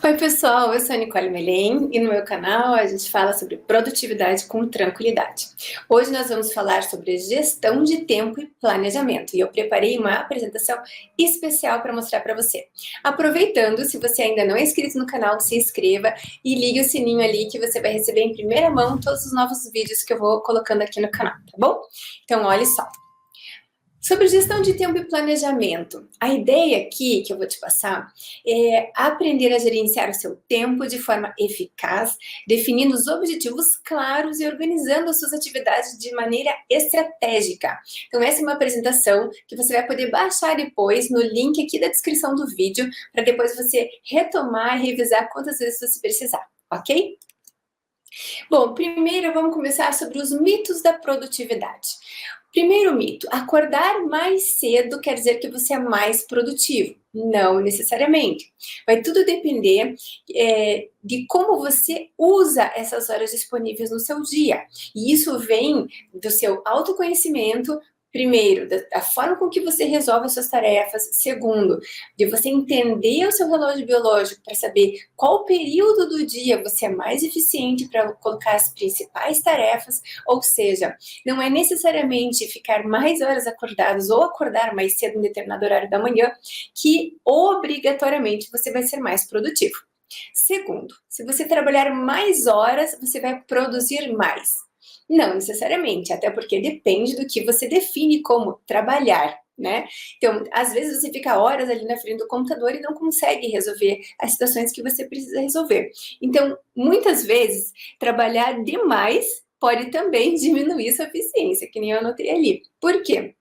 Oi, pessoal, eu sou a Nicole Melém e no meu canal a gente fala sobre produtividade com tranquilidade. Hoje nós vamos falar sobre gestão de tempo e planejamento e eu preparei uma apresentação especial para mostrar para você. Aproveitando, se você ainda não é inscrito no canal, se inscreva e ligue o sininho ali que você vai receber em primeira mão todos os novos vídeos que eu vou colocando aqui no canal, tá bom? Então, olha só. Sobre gestão de tempo e planejamento, a ideia aqui que eu vou te passar é aprender a gerenciar o seu tempo de forma eficaz, definindo os objetivos claros e organizando as suas atividades de maneira estratégica. Então, essa é uma apresentação que você vai poder baixar depois no link aqui da descrição do vídeo, para depois você retomar e revisar quantas vezes você precisar, ok? Bom, primeiro vamos começar sobre os mitos da produtividade. Primeiro mito, acordar mais cedo quer dizer que você é mais produtivo. Não necessariamente. Vai tudo depender de como você usa essas horas disponíveis no seu dia. E isso vem do seu autoconhecimento, primeiro, da forma com que você resolve as suas tarefas. Segundo, de você entender o seu relógio biológico para saber qual período do dia você é mais eficiente para colocar as principais tarefas. Ou seja, não é necessariamente ficar mais horas acordados ou acordar mais cedo em determinado horário da manhã que obrigatoriamente você vai ser mais produtivo. Segundo, se você trabalhar mais horas, você vai produzir mais. Não necessariamente, até porque depende do que você define como trabalhar, né? Então, às vezes você fica horas ali na frente do computador e não consegue resolver as situações que você precisa resolver. Então, muitas vezes, trabalhar demais pode também diminuir sua eficiência, que nem eu anotei ali. Por quê?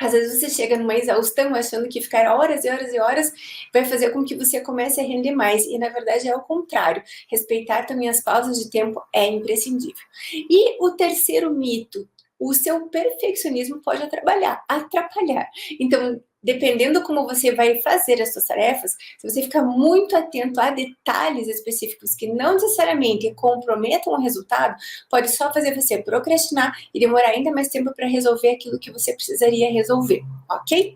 Às vezes você chega numa exaustão achando que ficar horas e horas e horas vai fazer com que você comece a render mais. E na verdade é o contrário. Respeitar também as pausas de tempo é imprescindível. E o terceiro mito, o seu perfeccionismo pode atrapalhar. Então, dependendo como você vai fazer as suas tarefas, se você ficar muito atento a detalhes específicos que não necessariamente comprometam o resultado, pode só fazer você procrastinar e demorar ainda mais tempo para resolver aquilo que você precisaria resolver, ok?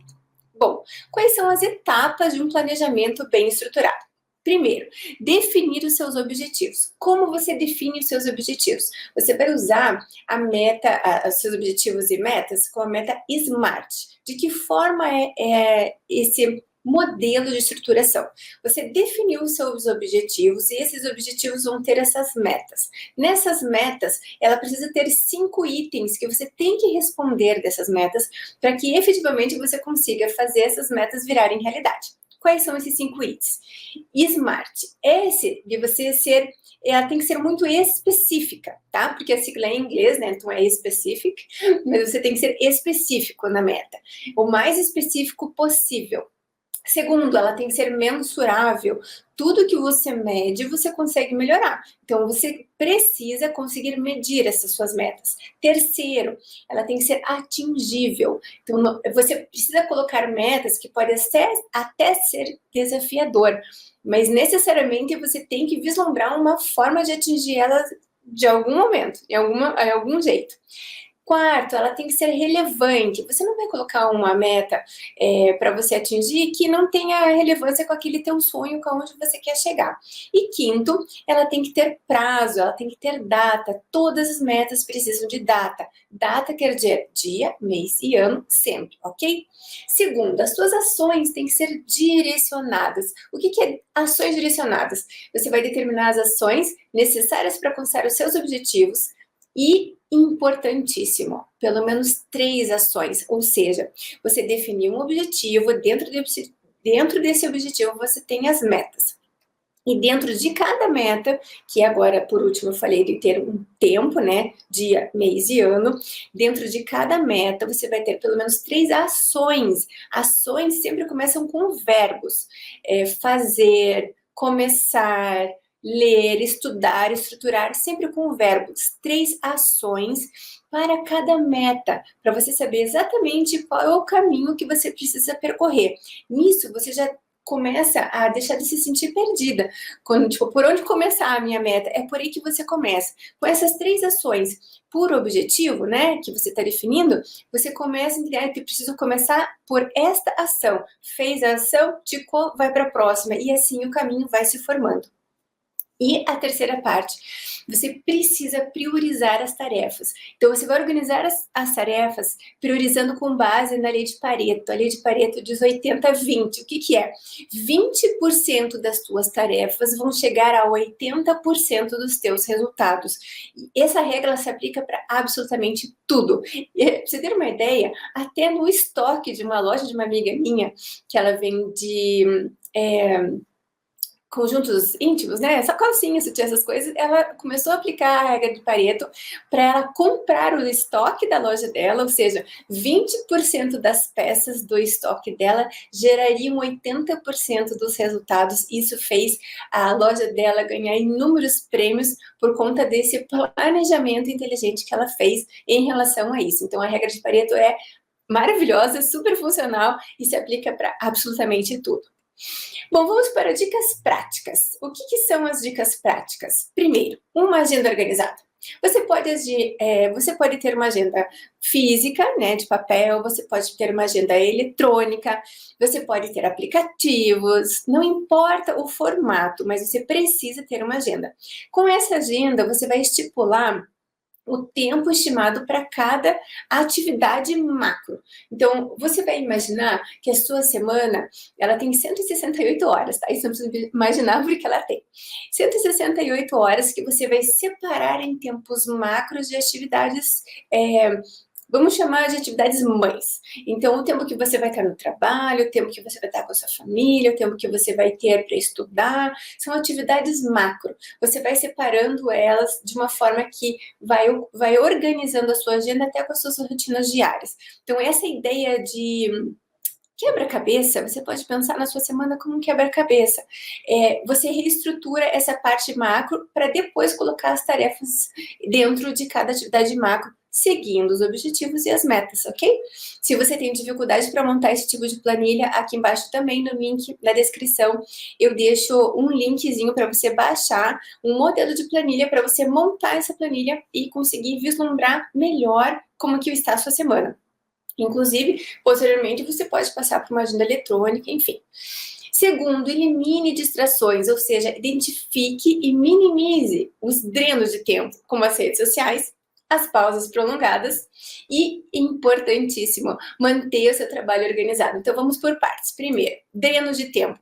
Bom, quais são as etapas de um planejamento bem estruturado? Primeiro, definir os seus objetivos. Como você define os seus objetivos? Você vai usar a meta, os seus objetivos e metas com a meta SMART. De que forma é esse modelo de estruturação? Você definiu os seus objetivos e esses objetivos vão ter essas metas. Nessas metas, ela precisa ter 5 itens que você tem que responder dessas metas para que efetivamente você consiga fazer essas metas virarem realidade. Quais são esses 5 itens? SMART. Esse de você ser, ela tem que ser muito específica, tá? Porque a sigla é em inglês, né? Então é specific, mas você tem que ser específico na meta. O mais específico possível. Segundo, ela tem que ser mensurável. Tudo que você mede, você consegue melhorar. Então, você precisa conseguir medir essas suas metas. Terceiro, ela tem que ser atingível. Então, você precisa colocar metas que podem até ser desafiador, mas necessariamente você tem que vislumbrar uma forma de atingir elas de algum momento, em algum jeito. Quarto, ela tem que ser relevante. Você não vai colocar uma meta para você atingir que não tenha relevância com aquele teu sonho, com onde você quer chegar. E quinto, ela tem que ter prazo, ela tem que ter data. Todas as metas precisam de data. Data quer dizer dia, mês e ano, sempre, ok? Segundo, as suas ações têm que ser direcionadas. O que é ações direcionadas? Você vai determinar as ações necessárias para alcançar os seus objetivos e importantíssimo, pelo menos 3 ações, ou seja, você definiu um objetivo, dentro desse objetivo você tem as metas. E dentro de cada meta, que agora, por último, eu falei de ter um tempo, né, dia, mês e ano, dentro de cada meta você vai ter pelo menos 3 ações. Ações sempre começam com verbos. Fazer, começar, ler, estudar, estruturar, sempre com verbos. 3 ações para cada meta, para você saber exatamente qual é o caminho que você precisa percorrer. Nisso, você já começa a deixar de se sentir perdida. Quando, tipo, por onde começar a minha meta? É por aí que você começa. Com essas 3 ações por objetivo, né, que você está definindo, você começa a entender que preciso começar por esta ação. Fez a ação, ticou, vai para a próxima. E assim o caminho vai se formando. E a terceira parte, você precisa priorizar as tarefas. Então, você vai organizar as tarefas priorizando com base na lei de Pareto. A lei de Pareto diz 80-20. O que é? 20% das tuas tarefas vão chegar a 80% dos teus resultados. E essa regra se aplica para absolutamente tudo. E, pra você ter uma ideia, até no estoque de uma loja de uma amiga minha, que ela vende conjuntos íntimos, né? Essa calcinha, sutiã, essas coisas, ela começou a aplicar a regra de Pareto para ela comprar o estoque da loja dela, ou seja, 20% das peças do estoque dela gerariam 80% dos resultados. Isso fez a loja dela ganhar inúmeros prêmios por conta desse planejamento inteligente que ela fez em relação a isso. Então, a regra de Pareto é maravilhosa, super funcional e se aplica para absolutamente tudo. Bom, vamos para dicas práticas. O que são as dicas práticas? Primeiro, uma agenda organizada. Você pode ter uma agenda física, né, de papel, você pode ter uma agenda eletrônica, você pode ter aplicativos, não importa o formato, mas você precisa ter uma agenda. Com essa agenda, você vai estipular o tempo estimado para cada atividade macro. Então, você vai imaginar que a sua semana, ela tem 168 horas, tá? Isso não precisa imaginar porque ela tem. 168 horas que você vai separar em tempos macros de atividades, vamos chamar de atividades mães. Então, o tempo que você vai estar no trabalho, o tempo que você vai estar com a sua família, o tempo que você vai ter para estudar, são atividades macro. Você vai separando elas de uma forma que vai organizando a sua agenda até com as suas rotinas diárias. Então, essa ideia de quebra-cabeça, você pode pensar na sua semana como um quebra-cabeça. Você reestrutura essa parte macro para depois colocar as tarefas dentro de cada atividade macro, seguindo os objetivos e as metas, ok? Se você tem dificuldade para montar esse tipo de planilha, aqui embaixo também no link, na descrição, eu deixo um linkzinho para você baixar um modelo de planilha para você montar essa planilha e conseguir vislumbrar melhor como que está a sua semana. Inclusive, posteriormente, você pode passar por uma agenda eletrônica, enfim. Segundo, elimine distrações, ou seja, identifique e minimize os drenos de tempo, como as redes sociais, as pausas prolongadas e, importantíssimo, manter o seu trabalho organizado. Então, vamos por partes. Primeiro, drenos de tempo.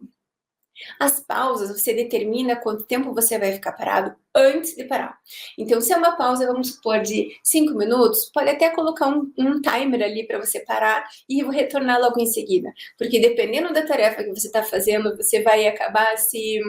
As pausas, você determina quanto tempo você vai ficar parado antes de parar. Então, se é uma pausa, vamos supor, de 5 minutos, pode até colocar um timer ali para você parar e retornar logo em seguida. Porque dependendo da tarefa que você está fazendo, você vai acabar se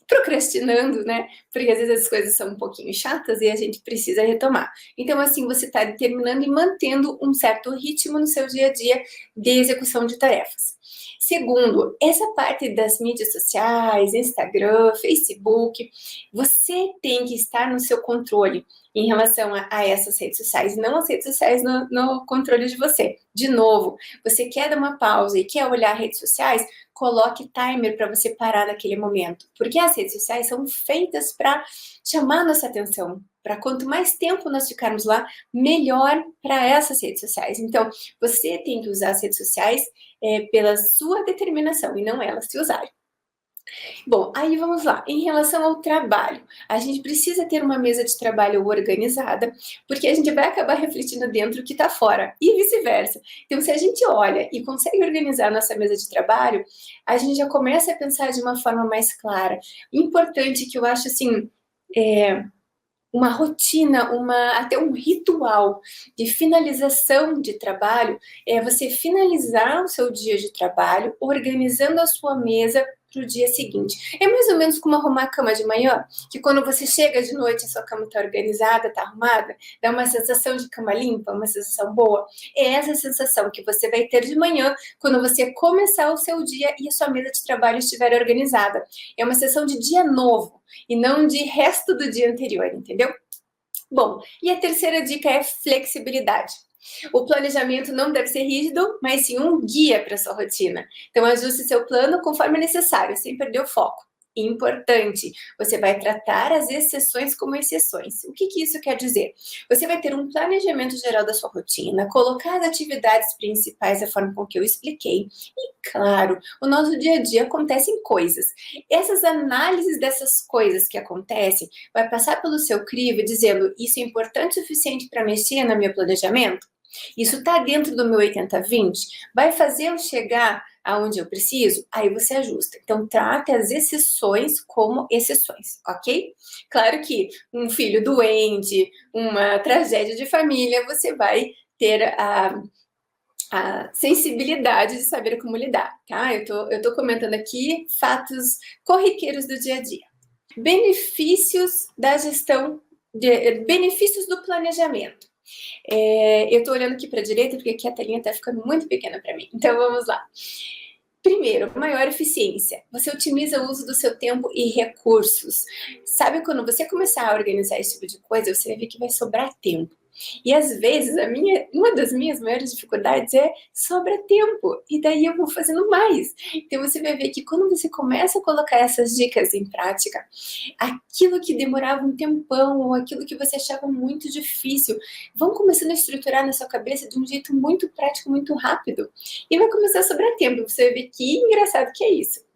procrastinando, né? Porque às vezes as coisas são um pouquinho chatas e a gente precisa retomar. Então, assim, você está determinando e mantendo um certo ritmo no seu dia a dia de execução de tarefas. Segundo, essa parte das mídias sociais, Instagram, Facebook, você tem que estar no seu controle em relação a essas redes sociais, não as redes sociais no controle de você. De novo, você quer dar uma pausa e quer olhar redes sociais, coloque timer para você parar naquele momento, porque as redes sociais são feitas para chamar nossa atenção, para quanto mais tempo nós ficarmos lá, melhor para essas redes sociais. Então, você tem que usar as redes sociais pela sua determinação e não elas te usarem. Bom, aí vamos lá. Em relação ao trabalho, a gente precisa ter uma mesa de trabalho organizada, porque a gente vai acabar refletindo dentro o que está fora, e vice-versa. Então, se a gente olha e consegue organizar a nossa mesa de trabalho, a gente já começa a pensar de uma forma mais clara. Importante que eu acho, assim, uma rotina, até um ritual de finalização de trabalho, é você finalizar o seu dia de trabalho, organizando a sua mesa para o dia seguinte. É mais ou menos como arrumar a cama de manhã, que quando você chega de noite, a sua cama está organizada, está arrumada, dá uma sensação de cama limpa, uma sensação boa. É essa sensação que você vai ter de manhã, quando você começar o seu dia e a sua mesa de trabalho estiver organizada. É uma sensação de dia novo, e não de resto do dia anterior, entendeu? Bom, e a terceira dica é flexibilidade. O planejamento não deve ser rígido, mas sim um guia para sua rotina. Então, ajuste seu plano conforme necessário, sem perder o foco. Importante, você vai tratar as exceções como exceções. O que isso quer dizer? Você vai ter um planejamento geral da sua rotina, colocar as atividades principais da forma com que eu expliquei. E, claro, o nosso dia a dia acontecem coisas. Essas análises dessas coisas que acontecem vai passar pelo seu crivo dizendo: isso é importante o suficiente para mexer no meu planejamento? Isso está dentro do meu 80-20? Vai fazer eu chegar aonde eu preciso? Aí você ajusta. Então, trate as exceções como exceções, ok? Claro que um filho doente, uma tragédia de família, você vai ter a sensibilidade de saber como lidar, tá? Eu tô comentando aqui fatos corriqueiros do dia a dia. Benefícios da gestão, benefícios do planejamento. Eu estou olhando aqui para a direita porque aqui a telinha está ficando muito pequena para mim. Então vamos lá. Primeiro, maior eficiência. Você otimiza o uso do seu tempo e recursos. Sabe quando você começar a organizar esse tipo de coisa, você vai ver que vai sobrar tempo. E às vezes uma das minhas maiores dificuldades é sobra tempo, e daí eu vou fazendo mais. Então você vai ver que quando você começa a colocar essas dicas em prática, aquilo que demorava um tempão ou aquilo que você achava muito difícil, vão começando a estruturar na sua cabeça de um jeito muito prático, muito rápido. E vai começar a sobrar tempo. Você vai ver que engraçado que é isso.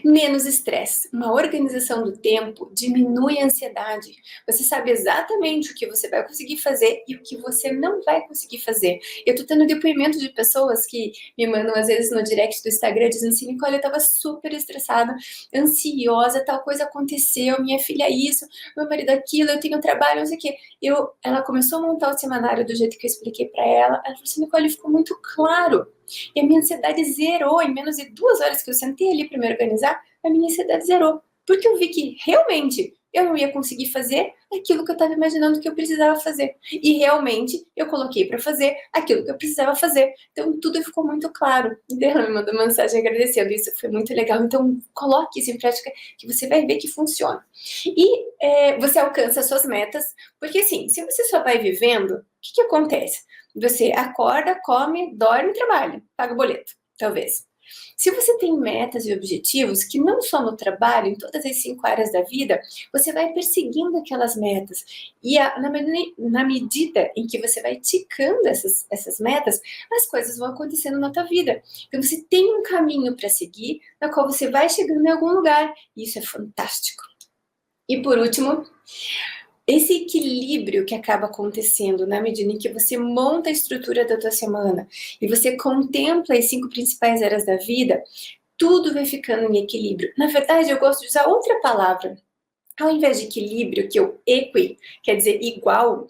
Menos estresse. Uma organização do tempo diminui a ansiedade. Você sabe exatamente o que você vai conseguir fazer e o que você não vai conseguir fazer. Eu tô tendo depoimento de pessoas que me mandam, às vezes, no direct do Instagram, dizendo assim: Nicole, eu tava super estressada, ansiosa, tal coisa aconteceu, minha filha isso, meu marido aquilo, eu tenho trabalho, não sei o quê. Ela começou a montar o semanário do jeito que eu expliquei para ela. Ela falou assim: Nicole, ficou muito claro. E a minha ansiedade zerou. Em menos de 2 horas que eu sentei ali para me organizar, a minha ansiedade zerou. Porque eu vi que realmente eu não ia conseguir fazer aquilo que eu estava imaginando que eu precisava fazer. E realmente eu coloquei para fazer aquilo que eu precisava fazer. Então tudo ficou muito claro. E ela me mandou mensagem agradecendo. Isso foi muito legal. Então coloque isso em prática que você vai ver que funciona. E você alcança as suas metas. Porque assim, se você só vai vivendo, o que acontece? Você acorda, come, dorme, trabalha, paga o boleto, talvez. Se você tem metas e objetivos que não só no trabalho, em todas as 5 áreas da vida, você vai perseguindo aquelas metas. E na medida em que você vai ticando essas metas, as coisas vão acontecendo na tua vida. Então você tem um caminho para seguir, na qual você vai chegando em algum lugar. E isso é fantástico. E por último, esse equilíbrio que acaba acontecendo na medida em que você monta a estrutura da tua semana e você contempla as 5 principais áreas da vida, tudo vai ficando em equilíbrio. Na verdade, eu gosto de usar outra palavra. Ao invés de equilíbrio, que eu equi, quer dizer igual,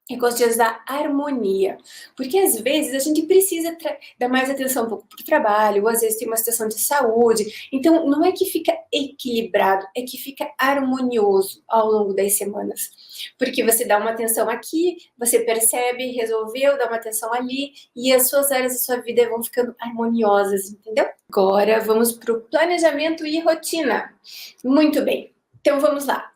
eu gosto de usar harmonia, porque às vezes a gente precisa dar mais atenção um pouco para o trabalho, ou às vezes tem uma situação de saúde, então não é que fica equilibrado, é que fica harmonioso ao longo das semanas, porque você dá uma atenção aqui, você percebe, resolveu, dá uma atenção ali, e as suas áreas da sua vida vão ficando harmoniosas, entendeu? Agora vamos para o planejamento e rotina. Muito bem, então vamos lá.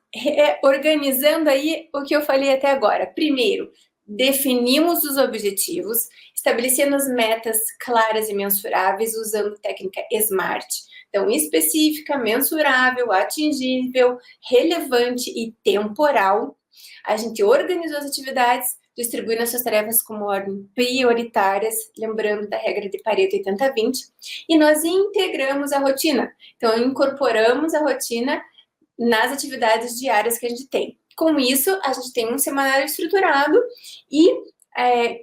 Organizando aí o que eu falei até agora. Primeiro, definimos os objetivos, estabelecendo as metas claras e mensuráveis usando técnica SMART. Então, específica, mensurável, atingível, relevante e temporal. A gente organizou as atividades, distribuindo as suas tarefas como ordem prioritárias, lembrando da regra de Pareto 80-20, e nós integramos a rotina. Então, incorporamos a rotina nas atividades diárias que a gente tem. Com isso, a gente tem um semanário estruturado e,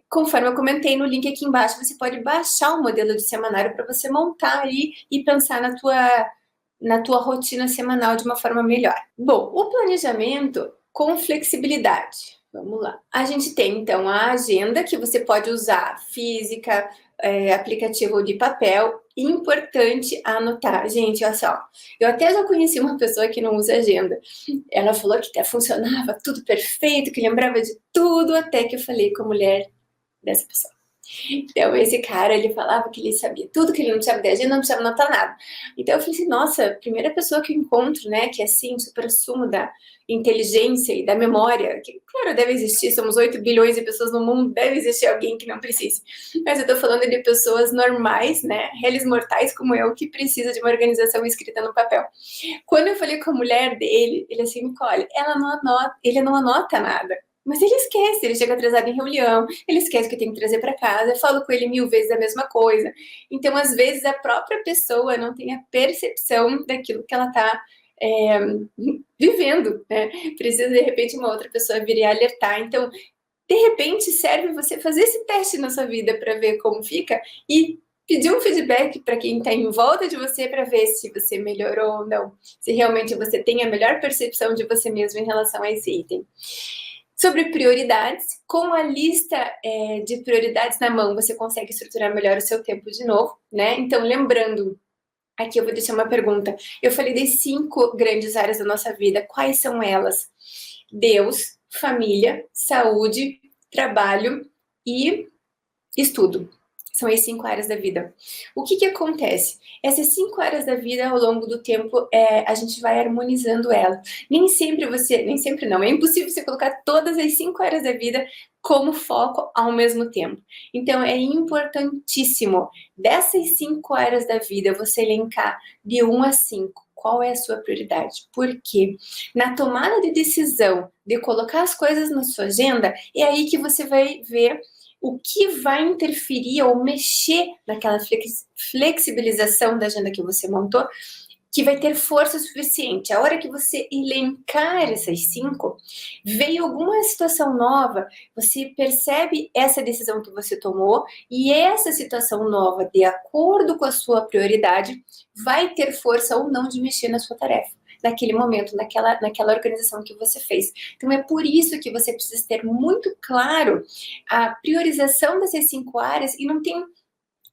conforme eu comentei no link aqui embaixo, você pode baixar o modelo de semanário para você montar aí e pensar na tua rotina semanal de uma forma melhor. Bom, o planejamento com flexibilidade. Vamos lá. A gente tem, então, a agenda que você pode usar física, aplicativo de papel. Importante anotar. Gente, olha só, eu até já conheci uma pessoa que não usa agenda. Ela falou que até funcionava tudo perfeito, que lembrava de tudo, até que eu falei com a mulher dessa pessoa. Então, esse cara, ele falava que ele sabia tudo, que ele não precisava de agenda, não precisava anotar nada. Então, eu falei assim, nossa, primeira pessoa que eu encontro, né, que é assim, supra-sumo da inteligência e da memória, que, claro, deve existir, somos 8 bilhões de pessoas no mundo, deve existir alguém que não precise. Mas eu tô falando de pessoas normais, né, réis mortais como eu, que precisa de uma organização escrita no papel. Quando eu falei com a mulher dele, ele assim, Nicole, ele não anota nada. Mas ele esquece, ele chega atrasado em reunião, ele esquece que tem que trazer para casa, eu falo com ele 1000 vezes a mesma coisa. Então, às vezes, a própria pessoa não tem a percepção daquilo que ela está vivendo, né? Precisa, de repente, uma outra pessoa vir e alertar. Então, de repente, serve você fazer esse teste na sua vida para ver como fica e pedir um feedback para quem está em volta de você para ver se você melhorou ou não, se realmente você tem a melhor percepção de você mesmo em relação a esse item. Sobre prioridades, com a lista de prioridades na mão, você consegue estruturar melhor o seu tempo de novo, né? Então, lembrando, aqui eu vou deixar uma pergunta. Eu falei das 5 grandes áreas da nossa vida. Quais são elas? Deus, família, saúde, trabalho e estudo. São as 5 áreas da vida. O que acontece? Essas 5 áreas da vida, ao longo do tempo, a gente vai harmonizando ela. Nem sempre não, é impossível você colocar todas as 5 áreas da vida como foco ao mesmo tempo. Então, é importantíssimo, dessas 5 áreas da vida, você elencar de 1 a 5. Qual é a sua prioridade? Por quê? Na tomada de decisão de colocar as coisas na sua agenda, é aí que você vai ver o que vai interferir ou mexer naquela flexibilização da agenda que você montou, que vai ter força suficiente. A hora que você elencar essas 5, veio alguma situação nova, você percebe essa decisão que você tomou e essa situação nova, de acordo com a sua prioridade, vai ter força ou não de mexer na sua tarefa naquele momento, naquela organização que você fez. Então, é por isso que você precisa ter muito claro a priorização dessas 5 áreas e não tem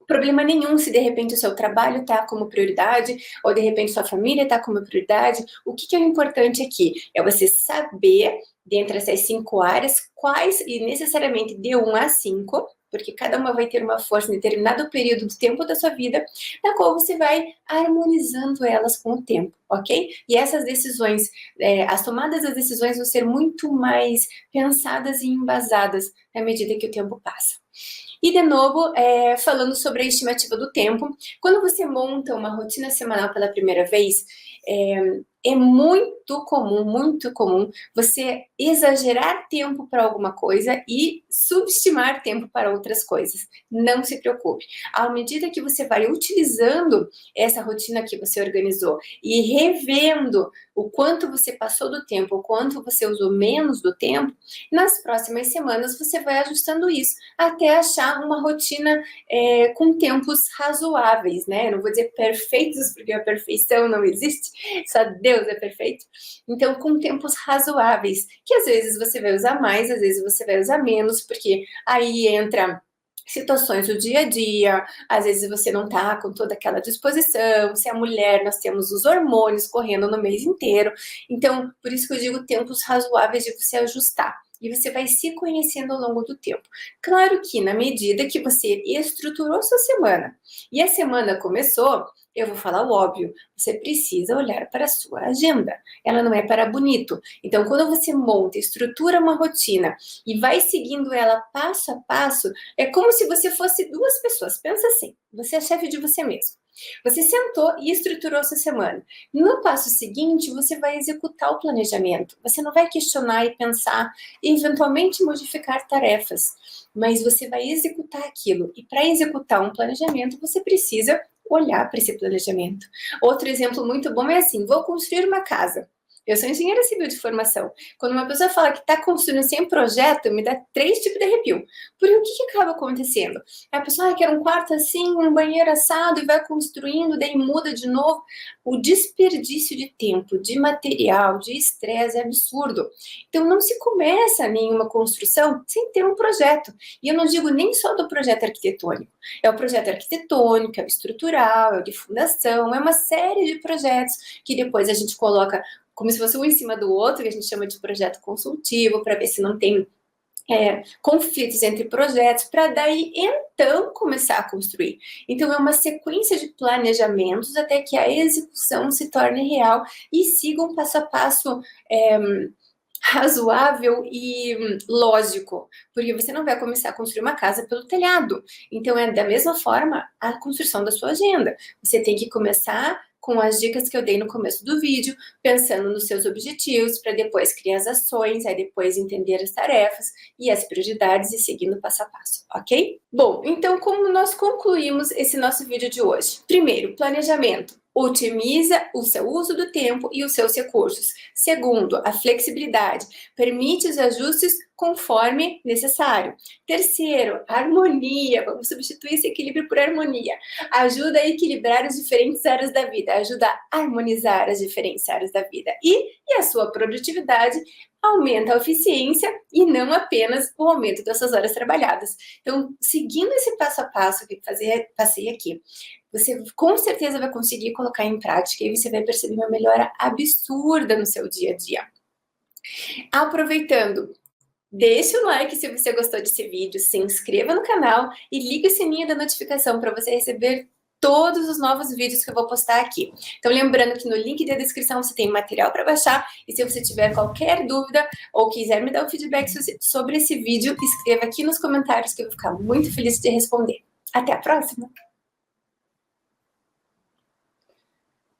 problema nenhum se de repente o seu trabalho está como prioridade ou de repente sua família está como prioridade. O que é importante aqui? É você saber, dentre essas 5 áreas, quais, e necessariamente de 1 a 5, porque cada uma vai ter uma força em determinado período do tempo da sua vida, na qual você vai harmonizando elas com o tempo, ok? E essas decisões, as tomadas das decisões vão ser muito mais pensadas e embasadas à medida que o tempo passa. E, de novo, falando sobre a estimativa do tempo, quando você monta uma rotina semanal pela primeira vez, é muito comum você exagerar tempo para alguma coisa e subestimar tempo para outras coisas. Não se preocupe. À medida que você vai utilizando essa rotina que você organizou e revendo o quanto você passou do tempo, o quanto você usou menos do tempo, nas próximas semanas você vai ajustando isso até achar uma rotina com tempos razoáveis, né? Eu não vou dizer perfeitos, porque a perfeição não existe, só Deus é perfeito. Então, com tempos razoáveis, que às vezes você vai usar mais, às vezes você vai usar menos, porque aí entra situações do dia a dia, às vezes você não tá com toda aquela disposição, se é mulher, nós temos os hormônios correndo no mês inteiro, então, por isso que eu digo tempos razoáveis de você ajustar. E você vai se conhecendo ao longo do tempo. Claro que na medida que você estruturou sua semana e a semana começou, eu vou falar o óbvio, você precisa olhar para a sua agenda. Ela não é para bonito. Então, quando você monta, estrutura uma rotina e vai seguindo ela passo a passo, é como se você fosse 2 pessoas. Pensa assim, você é chefe de você mesmo. Você sentou e estruturou sua semana. No passo seguinte, você vai executar o planejamento. Você não vai questionar e pensar e eventualmente modificar tarefas, mas você vai executar aquilo. E para executar um planejamento, você precisa olhar para esse planejamento. Outro exemplo muito bom é assim, vou construir uma casa. Eu sou engenheira civil de formação. Quando uma pessoa fala que está construindo sem projeto, me dá 3 tipos de arrepio. Porque o que acaba acontecendo? A pessoa quer um quarto assim, um banheiro assado e vai construindo, daí muda de novo. O desperdício de tempo, de material, de estresse é absurdo. Então não se começa nenhuma construção sem ter um projeto. E eu não digo nem só do projeto arquitetônico. É o projeto arquitetônico, é o estrutural, é o de fundação, é uma série de projetos que depois a gente coloca como se fosse um em cima do outro, que a gente chama de projeto consultivo, para ver se não tem conflitos entre projetos, para daí então começar a construir. Então é uma sequência de planejamentos até que a execução se torne real e siga um passo a passo razoável e lógico, porque você não vai começar a construir uma casa pelo telhado. Então é da mesma forma a construção da sua agenda. Você tem que começar com as dicas que eu dei no começo do vídeo, pensando nos seus objetivos, para depois criar as ações, aí depois entender as tarefas e as prioridades e seguindo passo a passo, ok? Bom, então como nós concluímos esse nosso vídeo de hoje? Primeiro, planejamento. Otimiza o seu uso do tempo e os seus recursos. Segundo, a flexibilidade. Permite os ajustes conforme necessário. Terceiro, harmonia. Vamos substituir esse equilíbrio por harmonia. Ajuda a equilibrar as diferentes áreas da vida. Ajuda a harmonizar as diferentes áreas da vida. E a sua produtividade aumenta a eficiência e não apenas o aumento das suas horas trabalhadas. Então, seguindo esse passo a passo que passei aqui, você com certeza vai conseguir colocar em prática e você vai perceber uma melhora absurda no seu dia a dia. Aproveitando, deixe o like se você gostou desse vídeo, se inscreva no canal e ligue o sininho da notificação para você receber todos os novos vídeos que eu vou postar aqui. Então, lembrando que no link da descrição você tem material para baixar e se você tiver qualquer dúvida ou quiser me dar um feedback sobre esse vídeo, escreva aqui nos comentários que eu vou ficar muito feliz de responder. Até a próxima!